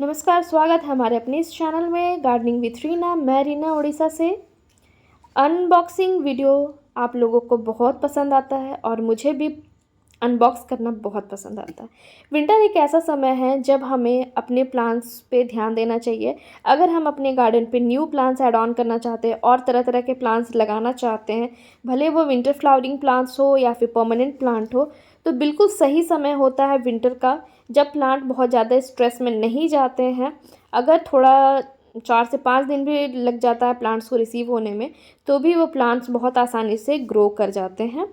नमस्कार, स्वागत है हमारे अपने इस चैनल में गार्डनिंग विथ रीना। मैं रीना उड़ीसा से। अनबॉक्सिंग वीडियो आप लोगों को बहुत पसंद आता है और मुझे भी अनबॉक्स करना बहुत पसंद आता है। विंटर एक ऐसा समय है जब हमें अपने प्लांट्स पे ध्यान देना चाहिए। अगर हम अपने गार्डन पे न्यू प्लांट्स ऐड ऑन करना चाहते हैं और तरह तरह के प्लांट्स लगाना चाहते हैं, भले वो विंटर फ्लावरिंग प्लांट्स हो या फिर परमानेंट प्लांट हो, तो बिल्कुल सही समय होता है विंटर का, जब प्लांट बहुत ज़्यादा स्ट्रेस में नहीं जाते हैं। अगर थोड़ा 4 से 5 दिन भी लग जाता है प्लांट्स को रिसीव होने में, तो भी वो प्लांट्स बहुत आसानी से ग्रो कर जाते हैं।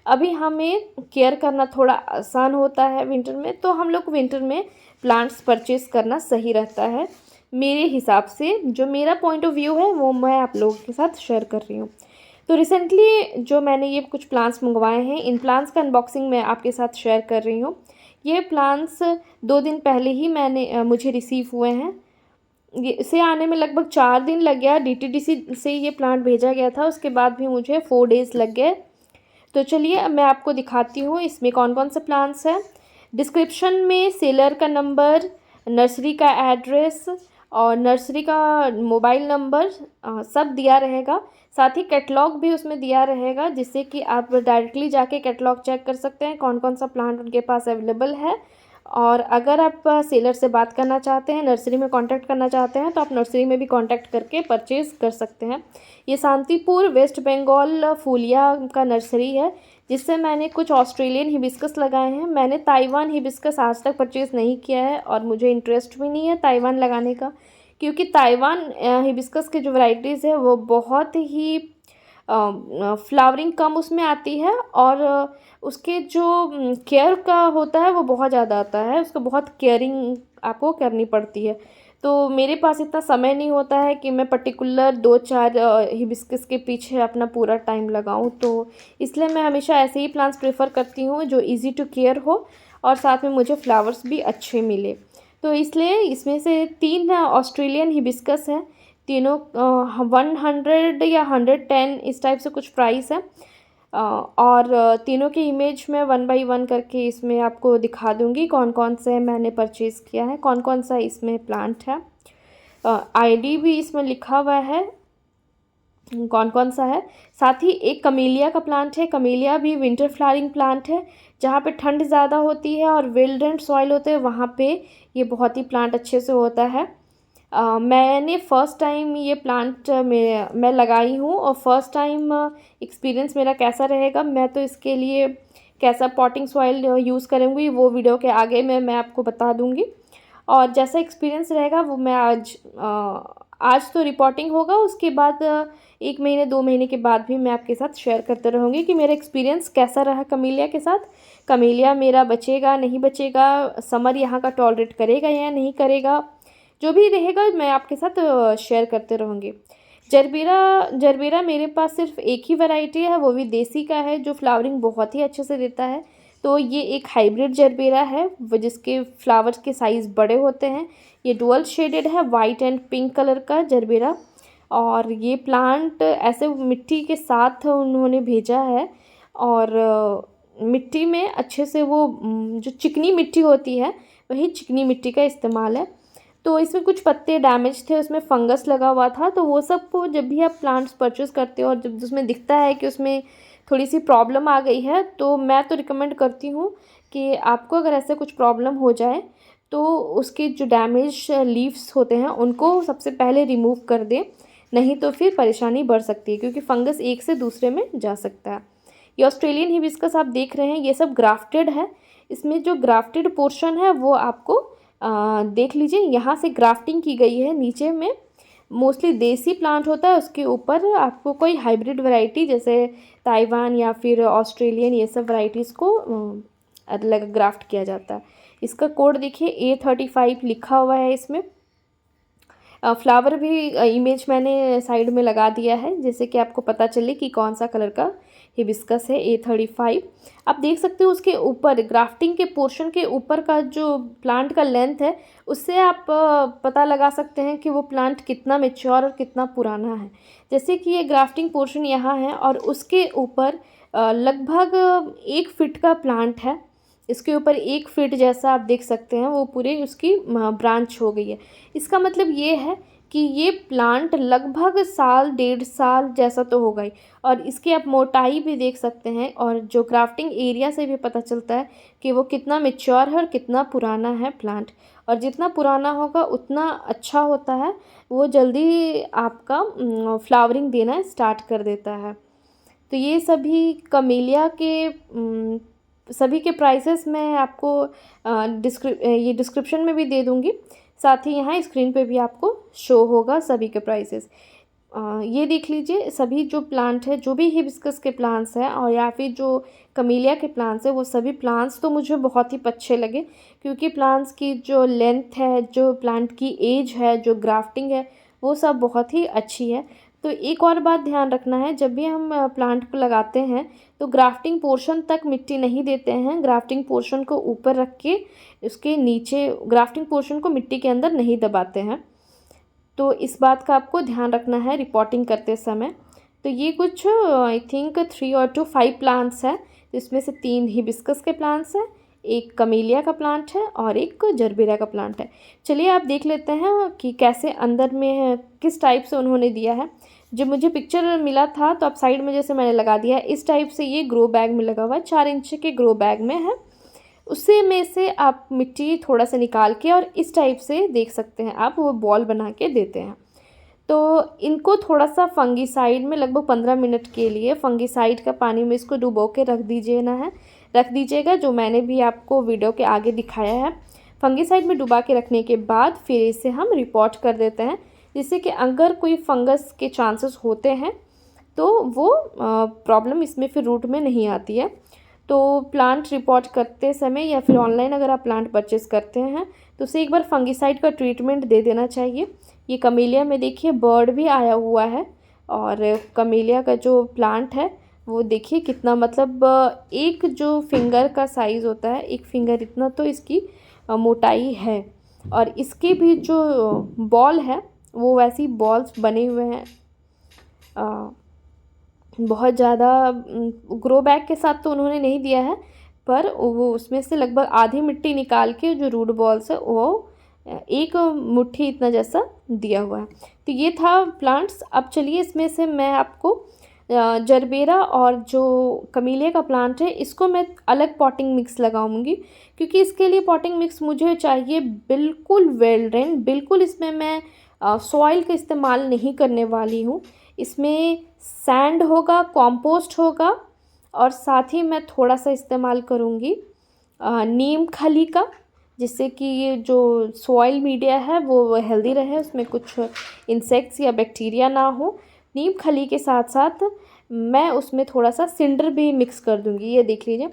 अभी हमें केयर करना थोड़ा आसान होता है विंटर में, तो हम लोग विंटर में प्लांट्स परचेज़ करना सही रहता है। मेरे हिसाब से जो मेरा पॉइंट ऑफ व्यू है वो मैं आप लोगों के साथ शेयर कर रही हूँ। तो रिसेंटली जो मैंने ये कुछ प्लांट्स मंगवाए हैं, इन प्लांट्स का अनबॉक्सिंग मैं आपके साथ शेयर कर रही हूँ। ये प्लांट्स 2 दिन पहले ही मुझे रिसीव हुए हैं। ये इसे आने में लगभग 4 दिन लग गया। डीटीडीसी से ये प्लांट भेजा गया था, उसके बाद भी मुझे 4 डेज़ लग गए। तो चलिए अब मैं आपको दिखाती हूँ इसमें कौन कौन से प्लांट्स हैं। डिस्क्रिप्शन में सेलर का नंबर, नर्सरी का एड्रेस और नर्सरी का मोबाइल नंबर सब दिया रहेगा। साथ ही कैटलॉग भी उसमें दिया रहेगा, जिससे कि आप डायरेक्टली जाके कैटलॉग चेक कर सकते हैं कौन कौन सा प्लांट उनके पास अवेलेबल है। और अगर आप सेलर से बात करना चाहते हैं, नर्सरी में कांटेक्ट करना चाहते हैं, तो आप नर्सरी में भी कांटेक्ट करके परचेज़ कर सकते हैं। ये शांतिपुर वेस्ट बंगाल फूलिया का नर्सरी है, जिससे मैंने कुछ ऑस्ट्रेलियन हिबिस्कस लगाए हैं। मैंने ताइवान हिबिस्कस आज तक परचेज़ नहीं किया है और मुझे इंटरेस्ट भी नहीं है ताइवान लगाने का, क्योंकि ताइवान हिबिस्कस के जो वैरायटीज़ है वो बहुत ही फ्लावरिंग कम उसमें आती है और उसके जो केयर का होता है वो बहुत ज़्यादा आता है। उसको बहुत केयरिंग आपको करनी पड़ती है। तो मेरे पास इतना समय नहीं होता है कि मैं पर्टिकुलर 2-4 हिबिस्कस के पीछे अपना पूरा टाइम लगाऊं, तो इसलिए मैं हमेशा ऐसे ही प्लांट्स प्रेफर करती हूँ जो इजी टू केयर हो और साथ में मुझे फ्लावर्स भी अच्छे मिले। तो इसलिए इसमें से 3 ऑस्ट्रेलियन हिबिस्कस हैं। तीनों 100 या 110 इस टाइप से कुछ प्राइस है। और तीनों की इमेज मैं 1 बाय 1 करके इसमें आपको दिखा दूँगी कौन कौन से मैंने परचेज़ किया है, कौन कौन सा इसमें प्लांट है। आईडी भी इसमें लिखा हुआ है कौन कौन सा है। साथ ही एक कमेलिया का प्लांट है। कमेलिया भी विंटर फ्लावरिंग प्लांट है। जहाँ पे ठंड ज़्यादा होती है और विल्डेंट सॉइल होते हैं, वहाँ पे ये बहुत ही प्लांट अच्छे से होता है। मैंने फ़र्स्ट टाइम ये प्लांट मैं लगाई हूँ और फर्स्ट टाइम एक्सपीरियंस मेरा कैसा रहेगा, मैं तो इसके लिए कैसा पॉटिंग सॉइल यूज़ करूँगी वो वीडियो के आगे मैं आपको बता दूँगी। और जैसा एक्सपीरियंस रहेगा वो मैं आज तो रिपोर्टिंग होगा, उसके बाद 1 महीने 2 महीने के बाद भी मैं आपके साथ शेयर करते रहूँगी कि मेरा एक्सपीरियंस कैसा रहा कमेलिया के साथ। कमेलिया मेरा बचेगा नहीं बचेगा, समर यहाँ का टॉलरेट करेगा या नहीं करेगा, जो भी रहेगा मैं आपके साथ शेयर करते रहूँगी। जरबेरा जरबेरा मेरे पास सिर्फ एक ही वैरायटी है, वो भी देसी का है, जो फ्लावरिंग बहुत ही अच्छे से देता है। तो ये एक हाइब्रिड जरबेरा है वो, जिसके फ्लावर्स के साइज़ बड़े होते हैं। ये डुअल शेडेड है, वाइट एंड पिंक कलर का जरबेरा। और ये प्लांट ऐसे मिट्टी के साथ उन्होंने भेजा है और मिट्टी में अच्छे से वो जो चिकनी मिट्टी होती है, वही चिकनी मिट्टी का इस्तेमाल है। तो इसमें कुछ पत्ते डैमेज थे, उसमें फंगस लगा हुआ था, तो वो सब को जब भी आप प्लांट्स परचेज़ करते हो और जब उसमें दिखता है कि उसमें थोड़ी सी प्रॉब्लम आ गई है, तो मैं तो रिकमेंड करती हूँ कि आपको अगर ऐसे कुछ प्रॉब्लम हो जाए तो उसके जो डैमेज लीव्स होते हैं उनको सबसे पहले रिमूव कर दें, नहीं तो फिर परेशानी बढ़ सकती है, क्योंकि फंगस एक से दूसरे में जा सकता है। ये ऑस्ट्रेलियन हिबिस्कस आप देख रहे हैं, ये सब ग्राफ्टेड है। इसमें जो ग्राफ्टेड पोर्शन है वो आपको देख लीजिए, यहाँ से ग्राफ्टिंग की गई है। नीचे में मोस्टली देसी प्लांट होता है, उसके ऊपर आपको कोई हाइब्रिड वैरायटी जैसे ताइवान या फिर ऑस्ट्रेलियन, ये सब वैरायटीज़ को अलग ग्राफ्ट किया जाता है। इसका कोड देखिए A35 लिखा हुआ है इसमें। फ्लावर भी इमेज मैंने साइड में लगा दिया है, जिससे कि आपको पता चले कि कौन सा कलर का हिबिस्कस है। A35 आप देख सकते हो, उसके ऊपर ग्राफ्टिंग के पोर्शन के ऊपर का जो प्लांट का लेंथ है, उससे आप पता लगा सकते हैं कि वो प्लांट कितना मैच्योर और कितना पुराना है। जैसे कि ये ग्राफ्टिंग पोर्शन यहाँ है और उसके ऊपर लगभग 1 फीट का प्लांट है। इसके ऊपर 1 फीट जैसा आप देख सकते हैं वो पूरी उसकी ब्रांच हो गई है। इसका मतलब ये है कि ये प्लांट लगभग साल 1.5 साल जैसा तो होगा ही। और इसकी आप मोटाई भी देख सकते हैं और जो ग्राफ्टिंग एरिया से भी पता चलता है कि वो कितना मैच्योर है और कितना पुराना है प्लांट। और जितना पुराना होगा उतना अच्छा होता है, वो जल्दी आपका फ्लावरिंग देना स्टार्ट कर देता है। तो ये सभी कमेलिया के सभी के प्राइसेस मैं आपको ये डिस्क्रिप्शन में भी दे दूँगी, साथ ही यहाँ स्क्रीन पे भी आपको शो होगा सभी के प्राइसेस। ये देख लीजिए, सभी जो प्लांट है, जो भी हिबिस्कस के प्लांट्स हैं और या फिर जो कमेलिया के प्लांट्स हैं, वो सभी प्लांट्स तो मुझे बहुत ही अच्छे लगे, क्योंकि प्लांट्स की जो लेंथ है, जो प्लांट की एज है, जो ग्राफ्टिंग है, वो सब बहुत ही अच्छी है। तो एक और बात ध्यान रखना है, जब भी हम प्लांट को लगाते हैं तो ग्राफ्टिंग पोर्शन तक मिट्टी नहीं देते हैं। ग्राफ्टिंग पोर्शन को ऊपर रख के उसके नीचे ग्राफ्टिंग पोर्शन को मिट्टी के अंदर नहीं दबाते हैं। तो इस बात का आपको ध्यान रखना है रिपोर्टिंग करते समय। तो ये कुछ आई थिंक 3 और 5 प्लांट्स हैं, इसमें से 3 हिबिस्कस के प्लांट्स हैं, एक कमेलिया का प्लांट है और एक जरबेरा का प्लांट है। चलिए आप देख लेते हैं कि कैसे अंदर में किस टाइप से उन्होंने दिया है। जब मुझे पिक्चर मिला था तो आप साइड में जैसे मैंने लगा दिया है, इस टाइप से ये ग्रो बैग में लगा हुआ है, 4 इंच के ग्रो बैग में है। उसी में से आप मिट्टी थोड़ा सा निकाल के और इस टाइप से देख सकते हैं आप, वो बॉल बना के देते हैं। तो इनको थोड़ा सा फंगीसाइड में लगभग 15 मिनट के लिए फंगीसाइड का पानी में इसको डुबो के रख दीजिएगा, जो मैंने भी आपको वीडियो के आगे दिखाया है। फंगीसाइड में डुबा के रखने के बाद फिर इसे हम रिपोर्ट कर देते हैं, जिससे कि अगर कोई फंगस के चांसेस होते हैं तो वो प्रॉब्लम इसमें फिर रूट में नहीं आती है। तो प्लांट रिपोर्ट करते समय या फिर ऑनलाइन अगर आप प्लांट परचेज़ करते हैं तो उसे एक बार फंगीसाइड का ट्रीटमेंट दे देना चाहिए। ये कमेलिया में देखिए बर्ड भी आया हुआ है, और कमेलिया का जो प्लांट है वो देखिए कितना, मतलब एक जो फिंगर का साइज़ होता है, एक फिंगर इतना तो इसकी मोटाई है। और इसके भी जो बॉल है वो वैसी बॉल्स बने हुए हैं। बहुत ज़्यादा ग्रो बैग के साथ तो उन्होंने नहीं दिया है, पर वो उसमें से लगभग आधी मिट्टी निकाल के जो रूट बॉल्स है वो एक मुट्ठी इतना जैसा दिया हुआ है। तो ये था प्लांट्स। अब चलिए इसमें से मैं आपको जरबेरा और जो कमेलिया का प्लांट है इसको मैं अलग पॉटिंग मिक्स लगाऊंगी, क्योंकि इसके लिए पॉटिंग मिक्स मुझे चाहिए बिल्कुल वेल ड्रेन। बिल्कुल इसमें मैं सॉइल का इस्तेमाल नहीं करने वाली हूँ। इसमें सैंड होगा, कंपोस्ट होगा, और साथ ही मैं थोड़ा सा इस्तेमाल करूँगी नीम खली का, जिससे कि ये जो सॉइल मीडिया है वो हेल्दी रहे, उसमें कुछ इंसेक्ट्स या बैक्टीरिया ना हो। नीम खली के साथ साथ मैं उसमें थोड़ा सा सिंडर भी मिक्स कर दूँगी। ये देख लीजिए,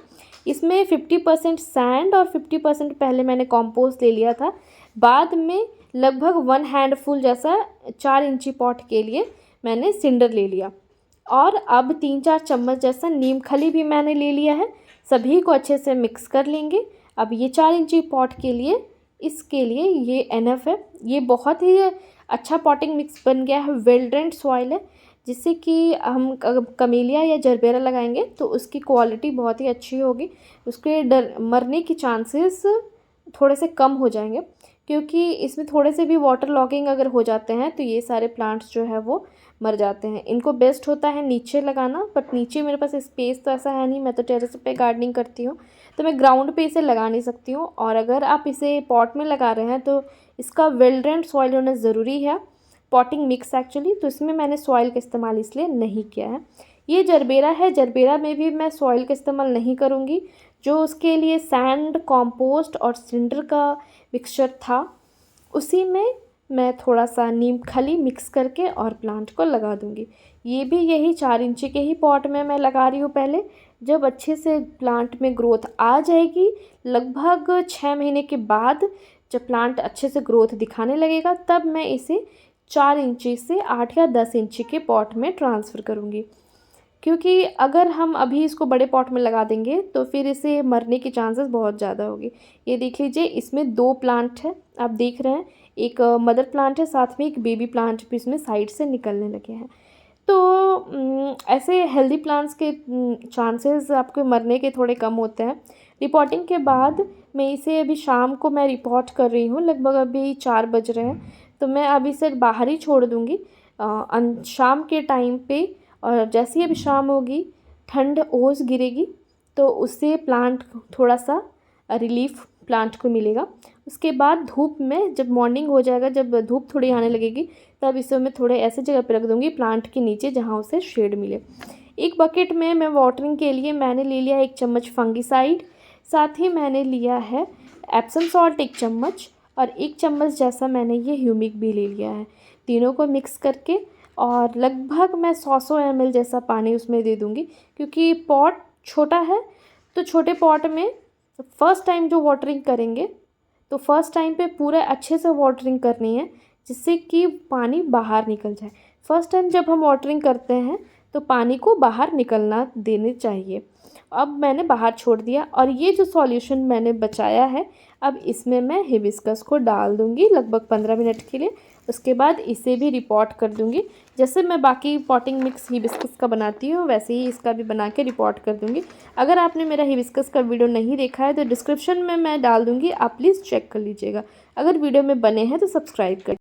इसमें 50% सैंड और 50% पहले मैंने कंपोस्ट ले लिया था। बाद में लगभग 1 हैंडफुल जैसा 4 इंची पॉट के लिए मैंने सिंडर ले लिया, और अब 3-4 चम्मच जैसा नीम खली भी मैंने ले लिया है। सभी को अच्छे से मिक्स कर लेंगे। अब ये 4 इंची पॉट के लिए, इसके लिए ये एनफ है। ये बहुत ही अच्छा पॉटिंग मिक्स बन गया है, वेल ड्रेन्ड सॉइल है, जिससे कि हम कमेलिया या जरबेरा लगाएंगे तो उसकी क्वालिटी बहुत ही अच्छी होगी। उसके मरने की चांसेस थोड़े से कम हो जाएंगे, क्योंकि इसमें थोड़े से भी वाटर लॉगिंग अगर हो जाते हैं तो ये सारे प्लांट्स जो है वो मर जाते हैं। इनको बेस्ट होता है नीचे लगाना, बट नीचे मेरे पास स्पेस तो ऐसा है नहीं, मैं तो टेरेस पे गार्डनिंग करती हूँ, तो मैं ग्राउंड पे इसे लगा नहीं सकती हूँ। और अगर आप इसे पॉट में लगा रहे हैं तो इसका वेल ड्रेन्ड सॉइल होना ज़रूरी है, पॉटिंग मिक्स एक्चुअली। तो इसमें मैंने सॉइल का इस्तेमाल इसलिए नहीं किया है। ये जरबेरा है, जरबेरा में भी मैं सॉइल का इस्तेमाल नहीं करूँगी। जो उसके लिए सैंड, कॉम्पोस्ट और सिंडर का मिक्सचर था, उसी में मैं थोड़ा सा नीम खली मिक्स करके और प्लांट को लगा दूंगी। ये भी यही 4 इंची के ही पॉट में मैं लगा रही हूँ पहले। जब अच्छे से प्लांट में ग्रोथ आ जाएगी, लगभग 6 महीने के बाद जब प्लांट अच्छे से ग्रोथ दिखाने लगेगा, तब मैं इसे 4 इंची से 8 या 10 इंची के पॉट में ट्रांसफ़र करूँगी। क्योंकि अगर हम अभी इसको बड़े पॉट में लगा देंगे तो फिर इसे मरने की चांसेस बहुत ज़्यादा होगी। ये देख लीजिए, इसमें 2 प्लांट है, आप देख रहे हैं, एक मदर प्लांट है, साथ में एक बेबी प्लांट भी इसमें साइड से निकलने लगे हैं। तो ऐसे हेल्दी प्लांट्स के चांसेस आपके मरने के थोड़े कम होते हैं। रिपोर्टिंग के बाद मैं इसे अभी शाम को मैं रिपोर्ट कर रही हूँ, लगभग अभी 4 बज रहे हैं, तो मैं अभी इसे बाहर ही छोड़ दूँगी शाम के टाइम पे। और जैसे ही अभी शाम होगी, ठंड ओस गिरेगी, तो उससे प्लांट थोड़ा सा रिलीफ प्लांट को मिलेगा। उसके बाद धूप में जब मॉर्निंग हो जाएगा, जब धूप थोड़ी आने लगेगी, तब इसे मैं थोड़े ऐसे जगह पे रख दूँगी प्लांट के नीचे जहाँ उसे शेड मिले। एक बकेट में मैं वाटरिंग के लिए मैंने ले लिया 1 चम्मच फंगिसाइड, साथ ही मैंने लिया है एप्सम सॉल्ट 1 चम्मच, और 1 चम्मच जैसा मैंने ये ह्यूमिक भी ले लिया है। तीनों को मिक्स करके और लगभग मैं 100 ml जैसा पानी उसमें दे दूँगी, क्योंकि पॉट छोटा है, तो छोटे पॉट में फ़र्स्ट टाइम जो वाटरिंग करेंगे, तो फ़र्स्ट टाइम पे पूरा अच्छे से वाटरिंग करनी है, जिससे कि पानी बाहर निकल जाए। फ़र्स्ट टाइम जब हम वाटरिंग करते हैं तो पानी को बाहर निकलना देने चाहिए। अब मैंने बाहर छोड़ दिया, और ये जो सॉल्यूशन मैंने बचाया है, अब इसमें मैं हिबिस्कस को डाल दूँगी लगभग 15 मिनट के लिए। उसके बाद इसे भी रिपोर्ट कर दूँगी। जैसे मैं बाकी पॉटिंग मिक्स हिबिस्कस का बनाती हूँ, वैसे ही इसका भी बना के रिपोर्ट कर दूँगी। अगर आपने मेरा हिबिस्कस का वीडियो नहीं देखा है तो डिस्क्रिप्शन में मैं डाल दूँगी, आप प्लीज़ चेक कर लीजिएगा। अगर वीडियो में बने हैं तो सब्सक्राइब कर